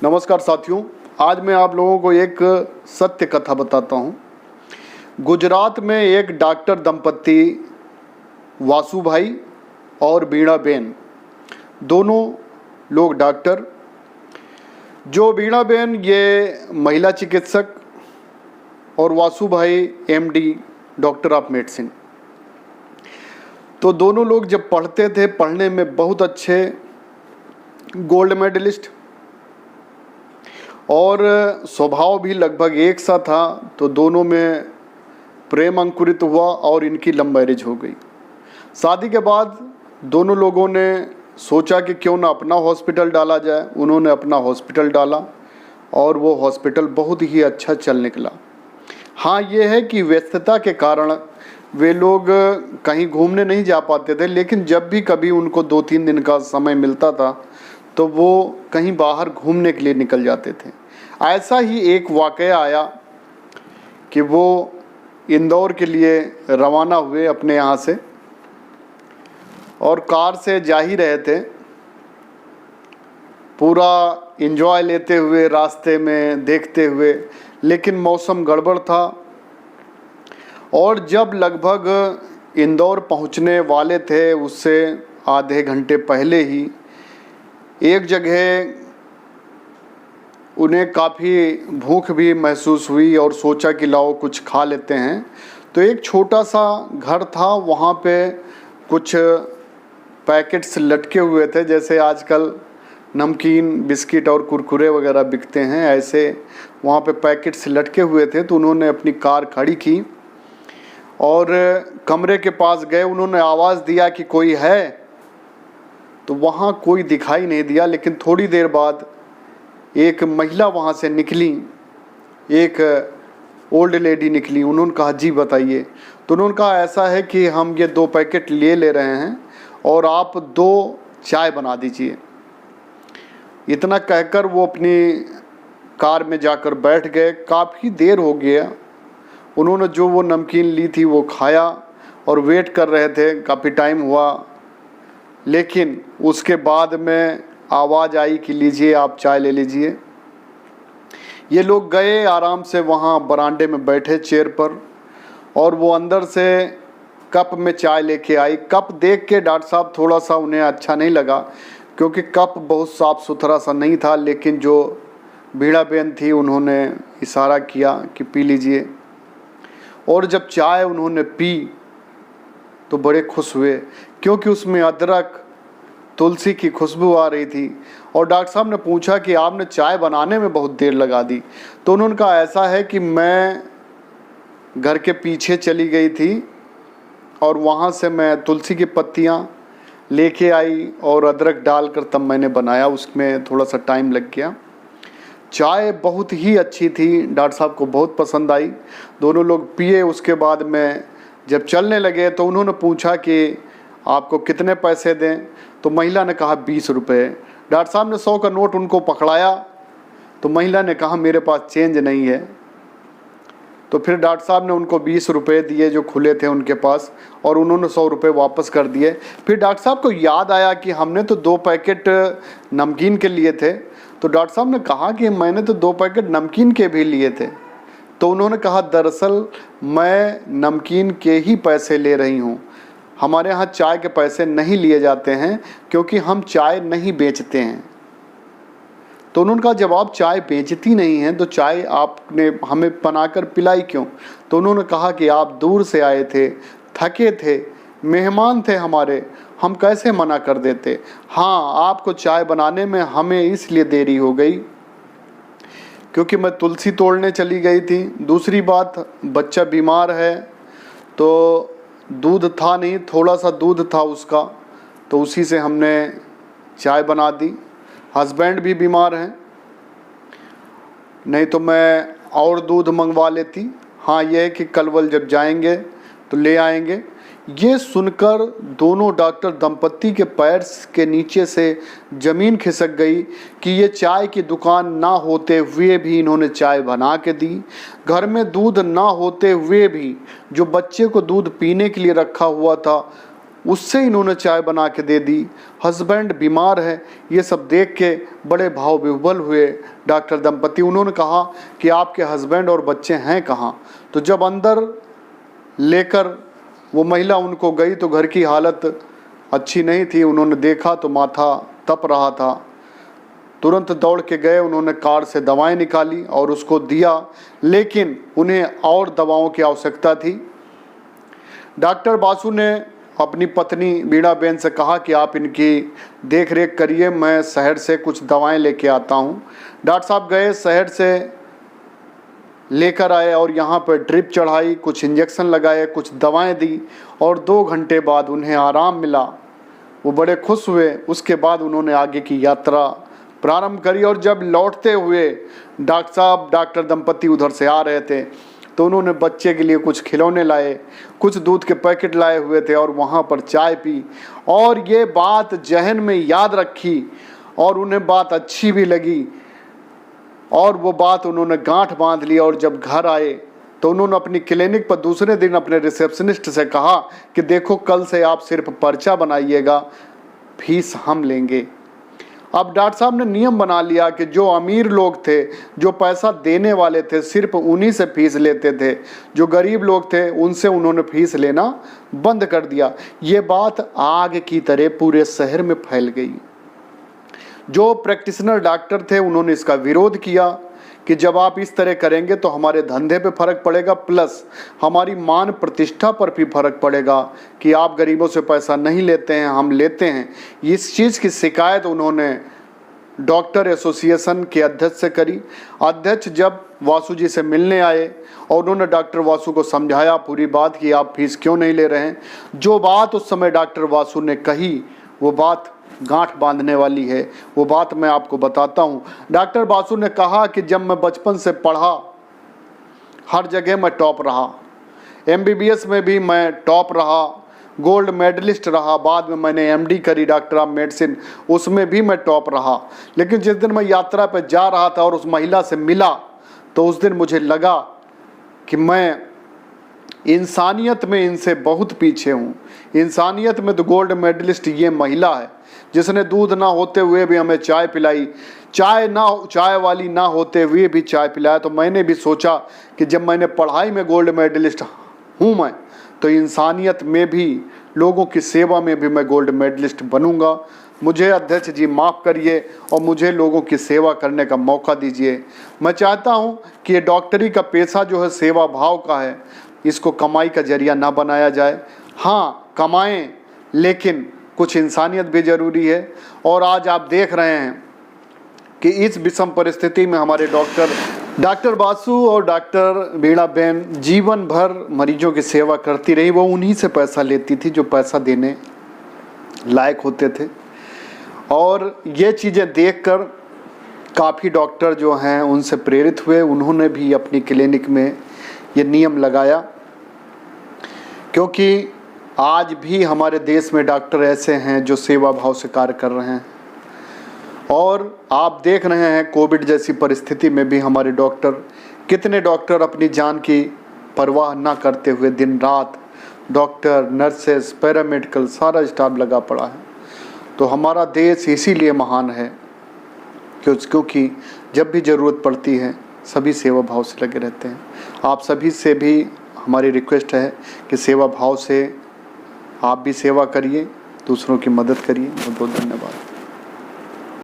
नमस्कार साथियों, आज मैं आप लोगों को एक सत्य कथा बताता हूँ। गुजरात में एक डॉक्टर दंपत्ति वासु भाई और बीणा बेन, दोनों लोग डॉक्टर। जो बीणा बेन ये महिला चिकित्सक और वासु भाई एमडी डॉक्टर ऑफ मेडिसिन। तो दोनों लोग जब पढ़ते थे, पढ़ने में बहुत अच्छे, गोल्ड मेडलिस्ट, और स्वभाव भी लगभग एक सा था। तो दोनों में प्रेम अंकुरित हुआ और इनकी लव मैरिज हो गई। शादी के बाद दोनों लोगों ने सोचा कि क्यों ना अपना हॉस्पिटल डाला जाए। उन्होंने अपना हॉस्पिटल डाला और वो हॉस्पिटल बहुत ही अच्छा चल निकला। हाँ, ये है कि व्यस्तता के कारण वे लोग कहीं घूमने नहीं जा पाते थे, लेकिन जब भी कभी उनको 2-3 दिन का समय मिलता था तो वो कहीं बाहर घूमने के लिए निकल जाते थे। ऐसा ही एक वाक़या आया कि वो इंदौर के लिए रवाना हुए अपने यहाँ से, और कार से जा ही रहे थे, पूरा एंजॉय लेते हुए, रास्ते में देखते हुए, लेकिन मौसम गड़बड़ था। और जब लगभग इंदौर पहुँचने वाले थे, उससे आधे घंटे पहले ही एक जगह उन्हें काफ़ी भूख भी महसूस हुई और सोचा कि लाओ कुछ खा लेते हैं। तो एक छोटा सा घर था, वहाँ पे कुछ पैकेट्स लटके हुए थे, जैसे आजकल नमकीन, बिस्किट और कुरकुरे वगैरह बिकते हैं, ऐसे वहाँ पे पैकेट्स लटके हुए थे। तो उन्होंने अपनी कार खड़ी की और कमरे के पास गए। उन्होंने आवाज़ दिया कि कोई है, तो वहाँ कोई दिखाई नहीं दिया। लेकिन थोड़ी देर बाद एक महिला वहाँ से निकली, एक ओल्ड लेडी निकली। उन्होंने कहा, जी बताइए। तो उन्होंने कहा, ऐसा है कि हम ये 2 पैकेट ले रहे हैं और आप 2 चाय बना दीजिए। इतना कहकर वो अपनी कार में जाकर बैठ गए। काफ़ी देर हो गया, उन्होंने जो वो नमकीन ली थी वो खाया और वेट कर रहे थे। काफ़ी टाइम हुआ, लेकिन उसके बाद में आवाज़ आई कि लीजिए, आप चाय ले लीजिए। ये लोग गए, आराम से वहाँ बरामदे में बैठे चेयर पर, और वो अंदर से कप में चाय लेके आई। कप देख के डॉक्टर साहब थोड़ा सा उन्हें अच्छा नहीं लगा, क्योंकि कप बहुत साफ़ सुथरा सा नहीं था। लेकिन जो बीणा बेन थी, उन्होंने इशारा किया कि पी लीजिए। और जब चाय उन्होंने पी तो बड़े खुश हुए, क्योंकि उसमें अदरक, तुलसी की खुशबू आ रही थी। और डॉक्टर साहब ने पूछा कि आपने चाय बनाने में बहुत देर लगा दी। तो उन्होंने कहा, ऐसा है कि मैं घर के पीछे चली गई थी और वहाँ से मैं तुलसी की पत्तियाँ लेके आई और अदरक डालकर तब मैंने बनाया। उसमें थोड़ा सा टाइम लग गया। चाय बहुत ही अच्छी थी, डॉक्टर साहब को बहुत पसंद आई। दोनों लोग पिए। उसके बाद में जब चलने लगे तो उन्होंने पूछा कि आपको कितने पैसे दें। तो महिला ने कहा 20 रुपये। डॉक्टर साहब ने 100 का नोट उनको पकड़ाया, तो महिला ने कहा मेरे पास चेंज नहीं है। तो फिर डॉक्टर साहब ने उनको 20 रुपये दिए जो खुले थे उनके पास, और उन्होंने 100 रुपये वापस कर दिए। फिर डॉक्टर साहब को याद आया कि हमने तो 2 पैकेट नमकीन के लिए थे। तो डॉक्टर साहब ने कहा कि मैंने तो 2 पैकेट नमकीन के भी लिए थे। तो उन्होंने कहा, दरअसल मैं नमकीन के ही पैसे ले रही हूँ, हमारे यहाँ चाय के पैसे नहीं लिए जाते हैं, क्योंकि हम चाय नहीं बेचते हैं। तो उन्होंने कहा, जब आप चाय बेचती नहीं हैं तो चाय आपने हमें बनाकर पिलाई क्यों? तो उन्होंने कहा कि आप दूर से आए थे, थके थे, मेहमान थे हमारे, हम कैसे मना कर देते। हाँ, आपको चाय बनाने में हमें इसलिए देरी हो गई क्योंकि मैं तुलसी तोड़ने चली गई थी। दूसरी बात, बच्चा बीमार है, तो दूध था नहीं, थोड़ा सा दूध था उसका, तो उसी से हमने चाय बना दी। हस्बैंड भी बीमार हैं, नहीं तो मैं और दूध मंगवा लेती। हाँ, यह है कि कल वल जब जाएंगे तो ले आएंगे। ये सुनकर दोनों डॉक्टर दंपत्ति के पैर के नीचे से ज़मीन खिसक गई कि ये चाय की दुकान ना होते हुए भी इन्होंने चाय बना के दी। घर में दूध ना होते हुए भी जो बच्चे को दूध पीने के लिए रखा हुआ था उससे इन्होंने चाय बना के दे दी। हस्बैंड बीमार है, ये सब देख के बड़े भाव विह्वल हुए डॉक्टर दंपति। उन्होंने कहा कि आपके हस्बैंड और बच्चे हैं कहाँ? तो जब अंदर लेकर वो महिला उनको गई तो घर की हालत अच्छी नहीं थी। उन्होंने देखा तो माथा तप रहा था। तुरंत दौड़ के गए, उन्होंने कार से दवाएं निकाली और उसको दिया, लेकिन उन्हें और दवाओं की आवश्यकता थी। डॉक्टर बासु ने अपनी पत्नी बीणाबेन से कहा कि आप इनकी देख रेख करिए, मैं शहर से कुछ दवाएं लेके आता हूँ। डॉक्टर साहब गए, शहर से लेकर आए और यहाँ पर ड्रिप चढ़ाई, कुछ इंजेक्शन लगाए, कुछ दवाएं दी और 2 घंटे बाद उन्हें आराम मिला। वो बड़े खुश हुए। उसके बाद उन्होंने आगे की यात्रा प्रारंभ करी और जब लौटते हुए डॉक्टर साहब, डॉक्टर दंपति उधर से आ रहे थे तो उन्होंने बच्चे के लिए कुछ खिलौने लाए, कुछ दूध के पैकेट लाए हुए थे और वहाँ पर चाय पी और ये बात जहन में याद रखी और उन्हें बात अच्छी भी लगी और वो बात उन्होंने गांठ बांध ली। और जब घर आए तो उन्होंने अपनी क्लिनिक पर दूसरे दिन अपने रिसेप्शनिस्ट से कहा कि देखो, कल से आप सिर्फ पर्चा बनाइएगा, फीस हम लेंगे। अब डॉक्टर साहब ने नियम बना लिया कि जो अमीर लोग थे, जो पैसा देने वाले थे, सिर्फ उन्हीं से फीस लेते थे। जो गरीब लोग थे उनसे उन्होंने फीस लेना बंद कर दिया। ये बात आग की तरह पूरे शहर में फैल गई। जो प्रैक्टिशनर डॉक्टर थे उन्होंने इसका विरोध किया कि जब आप इस तरह करेंगे तो हमारे धंधे पे फर्क पड़ेगा, प्लस हमारी मान प्रतिष्ठा पर भी फर्क पड़ेगा कि आप गरीबों से पैसा नहीं लेते हैं, हम लेते हैं। इस चीज़ की शिकायत उन्होंने डॉक्टर एसोसिएशन के अध्यक्ष से करी। अध्यक्ष जब वासु जी से मिलने आए और उन्होंने डॉक्टर वासु को समझाया पूरी बात कि आप फीस क्यों नहीं ले रहे हैं, जो बात उस समय डॉक्टर वासु ने कही वो बात गांठ बांधने वाली है। वो बात मैं आपको बताता हूँ। डॉक्टर बासु ने कहा कि जब मैं बचपन से पढ़ा, हर जगह मैं टॉप रहा, MBBS में भी मैं टॉप रहा, गोल्ड मेडलिस्ट रहा, बाद में मैंने MD करी डॉक्टर ऑफ मेडिसिन, उसमें भी मैं टॉप रहा। लेकिन जिस दिन मैं यात्रा पर जा रहा था और उस महिला से मिला तो उस दिन मुझे लगा कि मैं इंसानियत में इनसे बहुत पीछे हूँ। इंसानियत में तो गोल्ड मेडलिस्ट ये महिला है जिसने दूध ना होते हुए भी हमें चाय पिलाई, चाय वाली ना होते हुए भी चाय पिलाया। तो मैंने भी सोचा कि जब मैंने पढ़ाई में गोल्ड मेडलिस्ट हूँ मैं, तो इंसानियत में भी, लोगों की सेवा में भी मैं गोल्ड मेडलिस्ट बनूंगा। मुझे अध्यक्ष जी माफ़ करिए और मुझे लोगों की सेवा करने का मौका दीजिए। मैं चाहता हूँ कि ये डॉक्टरी का पेशा जो है सेवा भाव का है, इसको कमाई का जरिया ना बनाया जाए। हाँ, कमाएं, लेकिन कुछ इंसानियत भी ज़रूरी है। और आज आप देख रहे हैं कि इस विषम परिस्थिति में हमारे डॉक्टर बासु और डॉक्टर बीणाबेन जीवन भर मरीजों की सेवा करती रही। वो उन्हीं से पैसा लेती थी जो पैसा देने लायक होते थे। और ये चीज़ें देखकर काफ़ी डॉक्टर जो हैं उनसे प्रेरित हुए। उन्होंने भी अपनी क्लिनिक में ये नियम लगाया, क्योंकि आज भी हमारे देश में डॉक्टर ऐसे हैं जो सेवा भाव से कार्य कर रहे हैं। और आप देख रहे हैं कोविड जैसी परिस्थिति में भी हमारे डॉक्टर, कितने डॉक्टर अपनी जान की परवाह ना करते हुए दिन रात, डॉक्टर, नर्सेस, पैरामेडिकल, सारा स्टाफ लगा पड़ा है। तो हमारा देश इसीलिए महान है क्योंकि जब भी ज़रूरत पड़ती है सभी सेवा भाव से लगे रहते हैं। आप सभी से भी हमारी रिक्वेस्ट है कि सेवा भाव से आप भी सेवा करिए, दूसरों की मदद करिए। बहुत बहुत धन्यवाद।